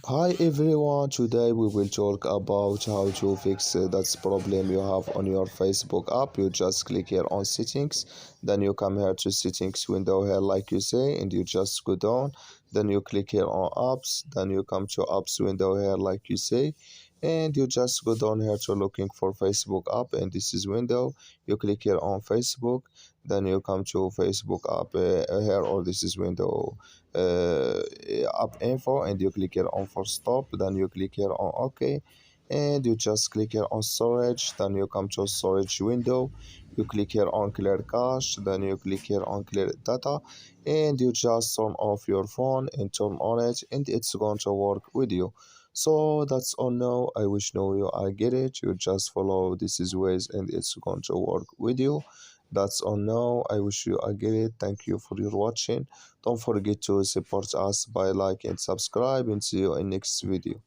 Hi everyone, today we will talk about how to fix that problem you have on your Facebook app. You just click here on settings, then you come here to settings window here like you say, and you just go down, then you click here on apps, then you come to apps window here like you say, and you just go down here to looking for Facebook app, and this is window. You click here on Facebook, then you come to Facebook app here, or this is window uh, app info, and you click here on for stop, then you click here on OK, and you just click here on storage, then you come to storage window, you click here on clear cache, then you click here on clear data, and you just turn off your phone and turn on it, and it's going to work with you. So that's all now. I wish now you I get it. You just follow this is ways, and it's going to work with you. That's all now. I wish you I get it. Thank you for your watching. Don't forget to support us by like and subscribe, and see you in next video.